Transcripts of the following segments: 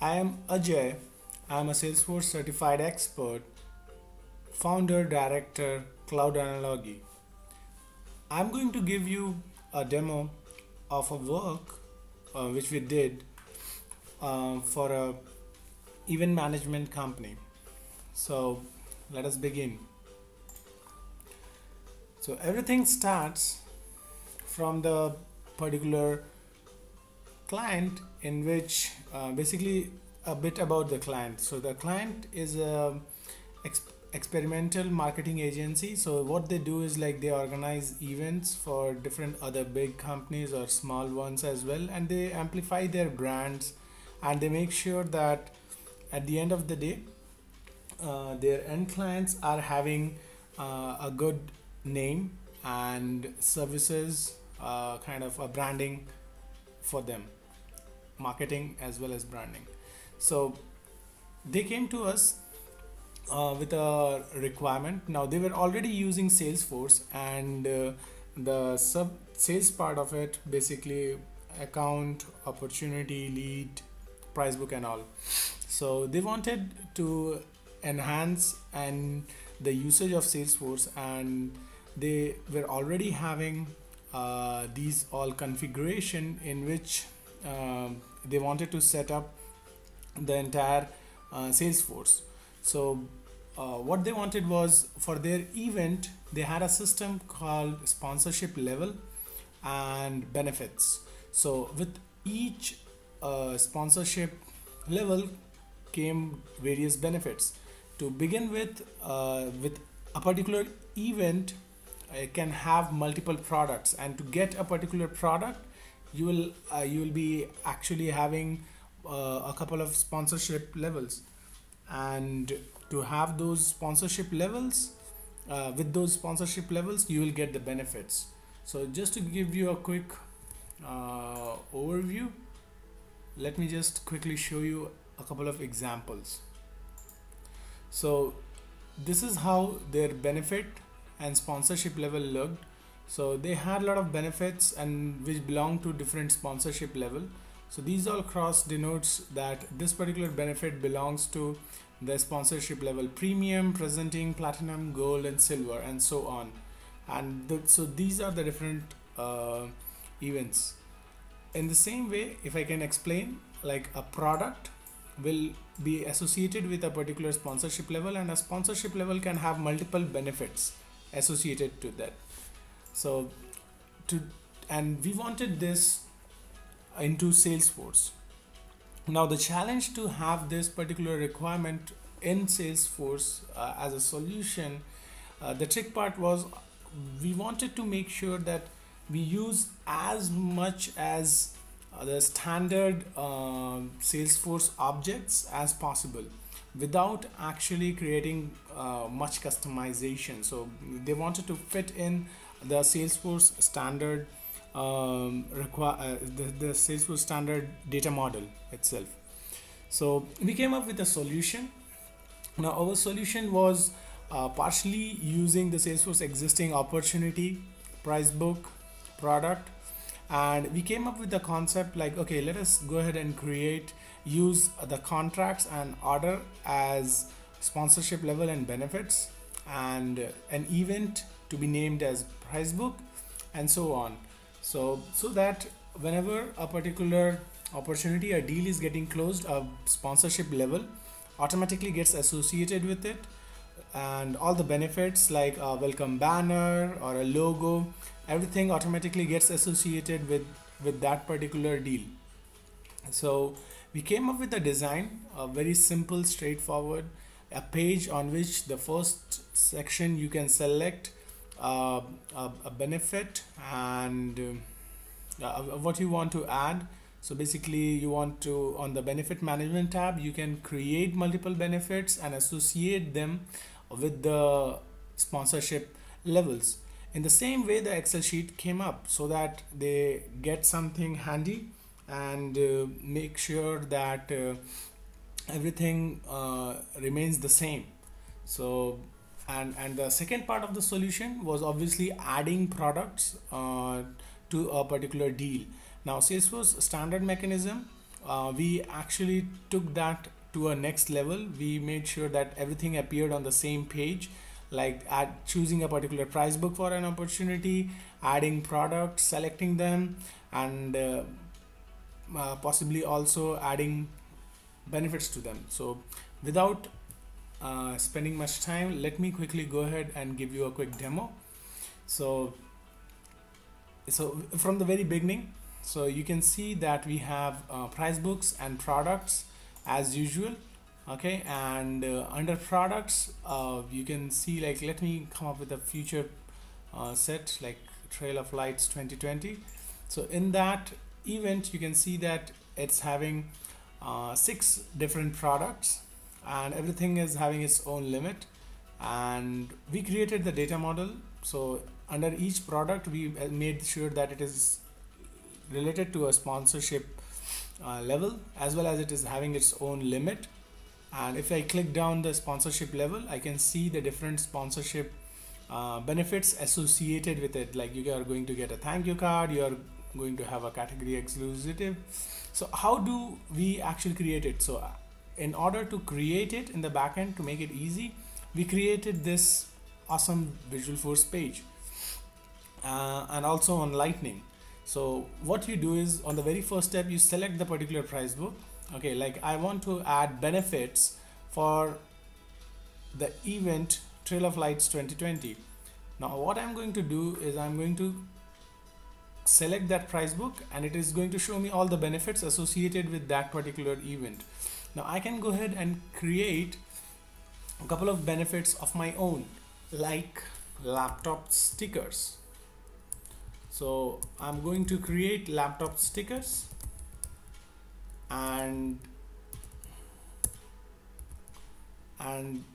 I am Ajay. I am a Salesforce certified expert, founder, director, Cloud Analogy. I'm going to give you a demo of a work which we did for a event management company. So let us begin. So everything starts from the particular client in which basically a bit about the client. So the client is a experimental marketing agency. So what they do is like they organize events for different other big companies or small ones as well, and they amplify their brands, and they make sure that at the end of the day their end clients are having a good name and services, kind of a branding for them, marketing as well as branding. So they came to us with a requirement. Now they were already using Salesforce, and the sub sales part of it, basically account, opportunity, lead, price book and all. So they wanted to enhance and the usage of Salesforce, and they were already having these all configuration in which they wanted to set up the entire Salesforce. So what they wanted was, for their event they had a system called sponsorship level and benefits. So with each sponsorship level came various benefits. To begin with a particular event can have multiple products, and to get a particular product you will be actually having a couple of sponsorship levels. And to have those sponsorship levels, with those sponsorship levels you will get the benefits. So just to give you a quick overview, let me just quickly show you a couple of examples. So this is how their benefit and sponsorship level looked. So they had a lot of benefits and which belong to different sponsorship level. So these all cross denotes that this particular benefit belongs to the sponsorship level premium, presenting, platinum, gold and silver and so on. And so these are the different events. In the same way, if I can explain, like a product will be associated with a particular sponsorship level, and a sponsorship level can have multiple benefits associated to that. So to and we wanted this into Salesforce. Now the challenge to have this particular requirement in Salesforce as a solution, the trick part was we wanted to make sure that we use as much as the standard Salesforce objects as possible without actually creating much customization. So they wanted to fit in the Salesforce standard the Salesforce standard data model itself. So we came up with a solution. Now our solution was partially using the Salesforce existing opportunity, price book, product, and we came up with the concept like, okay, let us go ahead and use the contracts and order as sponsorship level and benefits, and an event to be named as price book and so on. So that whenever a particular opportunity, a deal is getting closed, a sponsorship level automatically gets associated with it, and all the benefits like a welcome banner or a logo, everything automatically gets associated with that particular deal. So we came up with a design, a very simple, straightforward, a page on which the first section you can select a benefit and what you want to add. So basically you want to, on the benefit management tab, you can create multiple benefits and associate them with the sponsorship levels. In the same way the Excel sheet came up, so that they get something handy and make sure that everything remains the same. So and the second part of the solution was obviously adding products to a particular deal. Now Salesforce standard mechanism we actually took that to a next level. We made sure that everything appeared on the same page, like choosing a particular price book for an opportunity, adding products, selecting them, and possibly also adding benefits to them. So without spending much time, let me quickly go ahead and give you a quick demo. So from the very beginning, so you can see that we have price books and products as usual. Okay, and under products, you can see, like, let me come up with a future set like Trail of Lights 2020. So in that event, you can see that it's having 6 different products, and everything is having its own limit. And we created the data model. So under each product, we made sure that it is related to a sponsorship level, as well as it is having its own limit. And if I click down the sponsorship level, I can see the different sponsorship benefits associated with it. Like, you are going to get a thank you card, you are going to have a category exclusive. So how do we actually create it? So in order to create it in the backend, to make it easy, we created this awesome Visualforce page and also on Lightning. So what you do is, on the very first step, you select the particular price book. Okay, like I want to add benefits for the event Trail of Lights 2020. Now what I'm going to do is, I'm going to select that price book, and it is going to show me all the benefits associated with that particular event. Now I can go ahead and create a couple of benefits of my own, like laptop stickers. So I'm going to create laptop stickers, and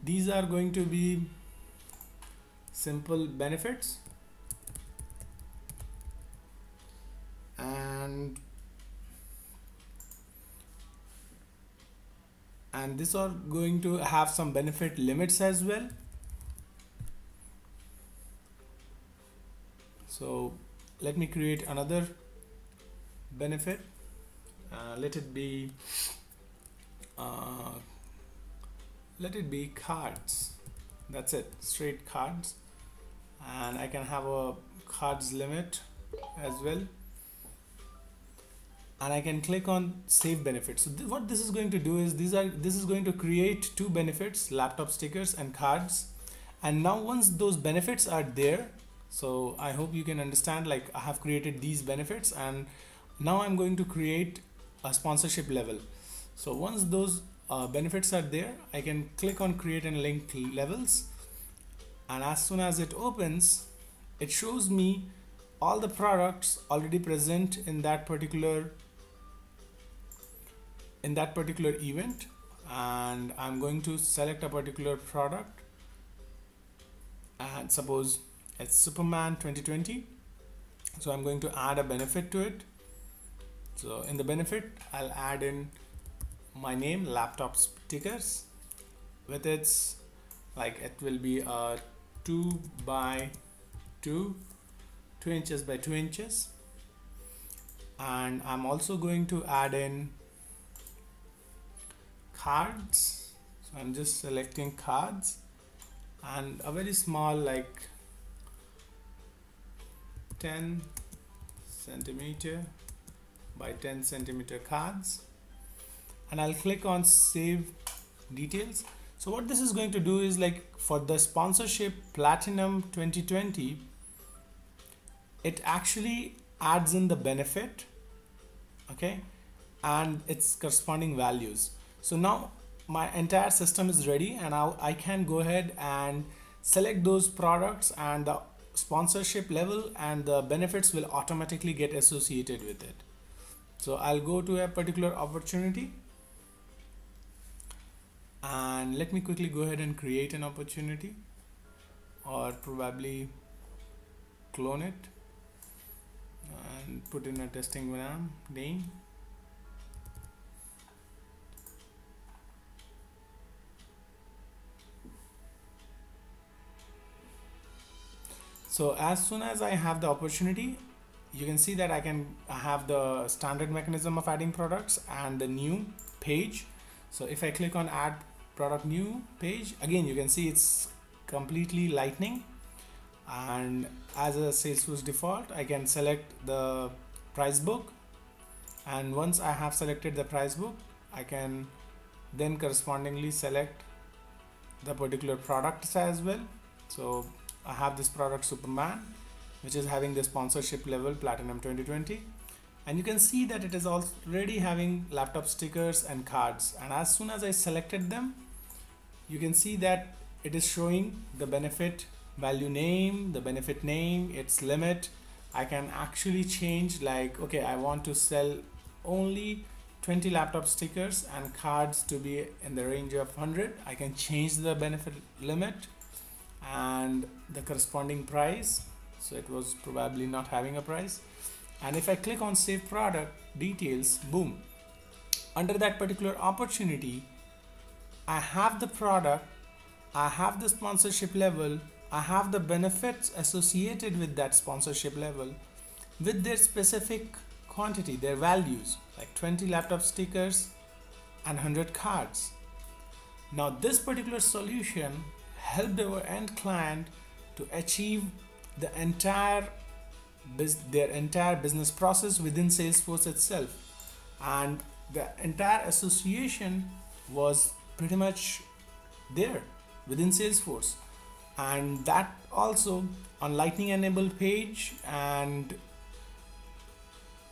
these are going to be simple benefits, and these are going to have some benefit limits as well. So let me create another benefit. Let it be cards. That's it, straight cards. And I can have a cards limit as well, and I can click on save benefits. So what this is going to do is, this is going to create 2 benefits, laptop stickers and cards. And now once those benefits are there, so I hope you can understand, like, I have created these benefits, and now I'm going to create a sponsorship level. So once those benefits are there, I can click on create and link levels, and as soon as it opens, it shows me all the products already present in that particular event. And I'm going to select a particular product, and suppose it's Superman 2020. So I'm going to add a benefit to it. So in the benefit, I'll add in my name, laptop stickers, with its, like, it will be a 2 by 2 inches by 2 inches. And I'm also going to add in cards. So I'm just selecting cards, and a very small, like 10 centimeter by 10 centimeter cards, and I'll click on save details. So what this is going to do is, like, for the sponsorship Platinum 2020, it actually adds in the benefit, okay, and its corresponding values. So now my entire system is ready, and now I can go ahead and select those products, and the sponsorship level and the benefits will automatically get associated with it. So I'll go to a particular opportunity, and let me quickly go ahead and create an opportunity, or probably clone it and put in a testing name. So as soon as I have the opportunity, you can see that I have the standard mechanism of adding products and the new page. So if I click on add product new page, again you can see it's completely lightning, and as a Salesforce default I can select the price book, and once I have selected the price book I can then correspondingly select the particular products as well. So I have this product Superman, which is having the sponsorship level Platinum 2020, and you can see that it is already having laptop stickers and cards, and as soon as I selected them you can see that it is showing the benefit value name, the benefit name, its limit. I can actually change, like, okay, I want to sell only 20 laptop stickers and cards to be in the range of 100. I can change the benefit limit and the corresponding price. So it was probably not having a price, and if I click on save product details, boom, under that particular opportunity I have the product, I have the sponsorship level, I have the benefits associated with that sponsorship level with their specific quantity, their values, like 20 laptop stickers and 100 cards. Now this particular solution helped our end client to achieve the entire their entire business process within Salesforce itself, and the entire association was pretty much there within Salesforce, and that also on lightning enabled page and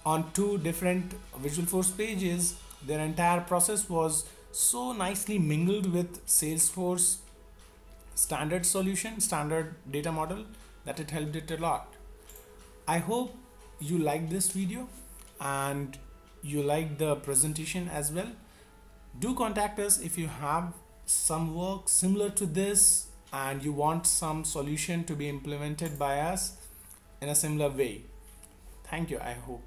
on 2 different Visualforce pages. Their entire process was so nicely mingled with Salesforce standard solution, standard data model, that it helped it a lot. I hope you liked this video and you liked the presentation as well. Do contact us if you have some work similar to this and you want some solution to be implemented by us in a similar way. Thank you. I hope